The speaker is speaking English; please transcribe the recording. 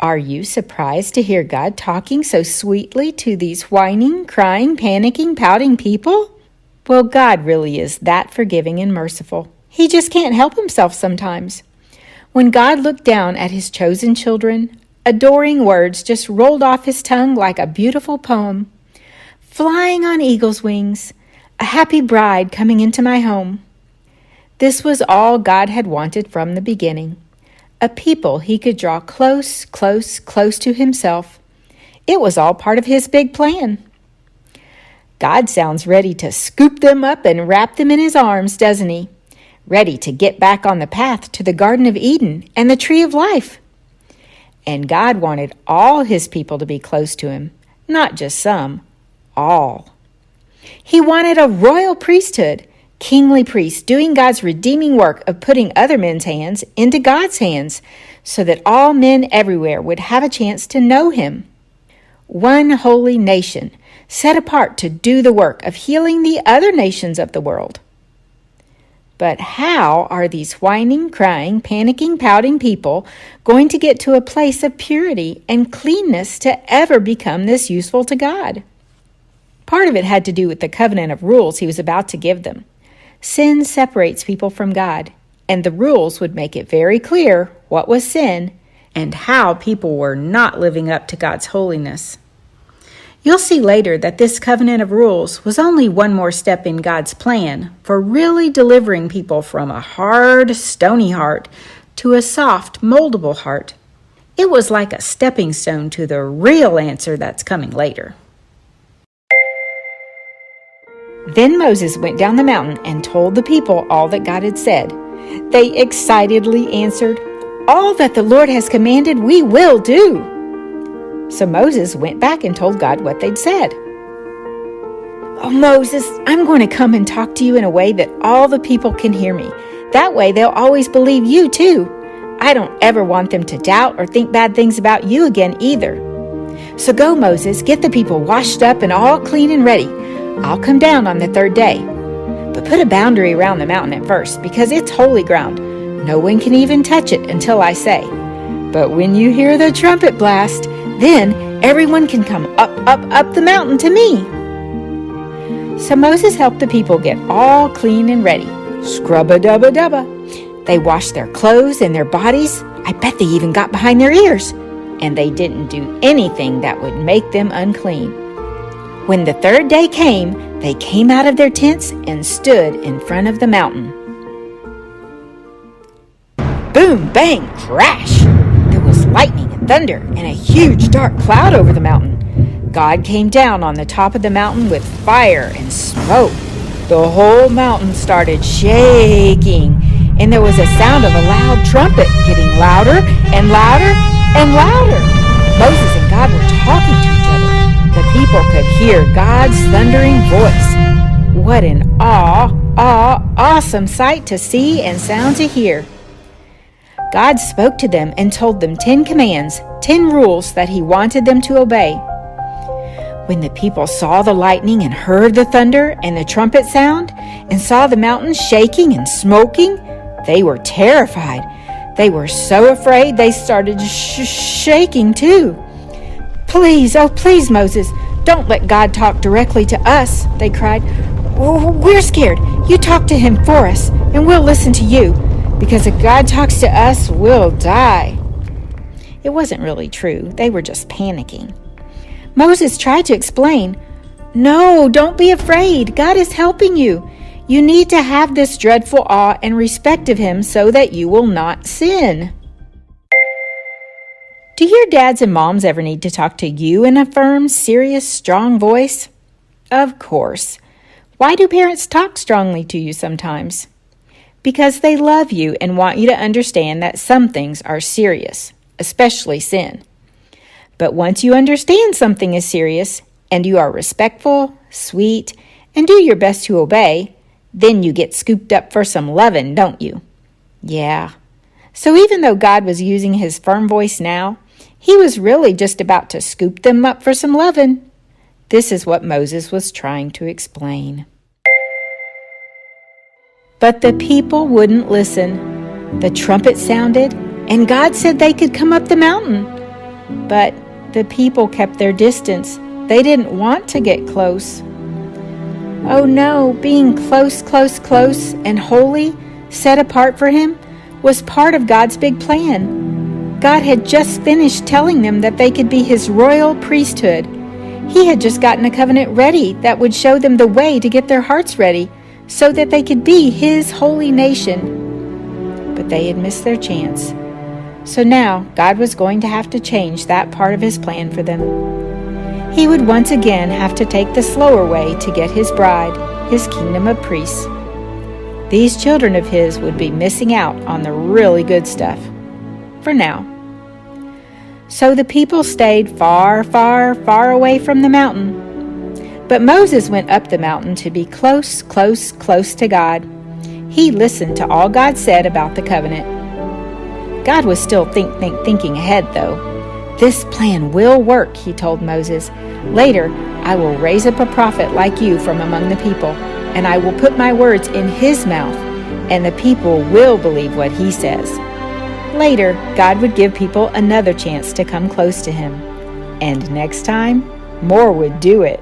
Are you surprised to hear God talking so sweetly to these whining, crying, panicking, pouting people? Well, God really is that forgiving and merciful. He just can't help himself sometimes. When God looked down at his chosen children, adoring words just rolled off his tongue like a beautiful poem. Flying on eagle's wings, a happy bride coming into my home. This was all God had wanted from the beginning. A people he could draw close, close, close to himself. It was all part of his big plan. God sounds ready to scoop them up and wrap them in his arms, doesn't he? Ready to get back on the path to the Garden of Eden and the Tree of Life. And God wanted all his people to be close to him, not just some, all. He wanted a royal priesthood, kingly priests doing God's redeeming work of putting other men's hands into God's hands so that all men everywhere would have a chance to know him. One holy nation set apart to do the work of healing the other nations of the world. But how are these whining, crying, panicking, pouting people going to get to a place of purity and cleanness to ever become this useful to God? Part of it had to do with the covenant of rules he was about to give them. Sin separates people from God, and the rules would make it very clear what was sin and how people were not living up to God's holiness. You'll see later that this covenant of rules was only one more step in God's plan for really delivering people from a hard, stony heart to a soft, moldable heart. It was like a stepping stone to the real answer that's coming later. Then Moses went down the mountain and told the people all that God had said. They excitedly answered, "All that the Lord has commanded we will do." So Moses went back and told God what they'd said. "Oh, Moses, I'm going to come and talk to you in a way that all the people can hear me. That way they'll always believe you too. I don't ever want them to doubt or think bad things about you again either. So go, Moses, get the people washed up and all clean and ready. I'll come down on the third day. But put a boundary around the mountain at first, because it's holy ground. No one can even touch it until I say. But when you hear the trumpet blast, then everyone can come up, up, up the mountain to me." So Moses helped the people get all clean and ready. Scrubba-dubba-dubba. They washed their clothes and their bodies. I bet they even got behind their ears. And they didn't do anything that would make them unclean. When the third day came, they came out of their tents and stood in front of the mountain. Boom, bang, crash! There was lightning and thunder and a huge dark cloud over the mountain. God came down on the top of the mountain with fire and smoke. The whole mountain started shaking, and there was a sound of a loud trumpet getting louder and louder and louder. Moses and God were talking to each other. The people could hear God's thundering voice. What an awesome sight to see and sound to hear. God spoke to them and told them 10 commands, 10 rules that he wanted them to obey. When the people saw the lightning and heard the thunder and the trumpet sound and saw the mountains shaking and smoking, they were terrified. They were so afraid they started shaking too. "Please, oh please, Moses, don't let God talk directly to us," they cried. "We're scared. You talk to him for us, and we'll listen to you, because if God talks to us, we'll die." It wasn't really true. They were just panicking. Moses tried to explain. "No, don't be afraid. God is helping you. You need to have this dreadful awe and respect of him so that you will not sin." Do your dads and moms ever need to talk to you in a firm, serious, strong voice? Of course. Why do parents talk strongly to you sometimes? Because they love you and want you to understand that some things are serious, especially sin. But once you understand something is serious, and you are respectful, sweet, and do your best to obey, then you get scooped up for some lovin', don't you? Yeah. So even though God was using his firm voice now, he was really just about to scoop them up for some lovin'. This is what Moses was trying to explain. But the people wouldn't listen. The trumpet sounded, and God said they could come up the mountain. But the people kept their distance. They didn't want to get close. Oh no, being close, close, close, and holy, set apart for Him, was part of God's big plan. God had just finished telling them that they could be His royal priesthood. He had just gotten a covenant ready that would show them the way to get their hearts ready so that they could be His holy nation. But they had missed their chance. So now God was going to have to change that part of His plan for them. He would once again have to take the slower way to get His bride, His kingdom of priests. These children of His would be missing out on the really good stuff. For now. So the people stayed far, far, far away from the mountain. But Moses went up the mountain to be close, close, close to God. He listened to all God said about the covenant. God was still thinking ahead, though. This plan will work, He told Moses. Later, I will raise up a prophet like you from among the people, and I will put my words in his mouth, and the people will believe what he says. Later, God would give people another chance to come close to Him. And next time, more would do it.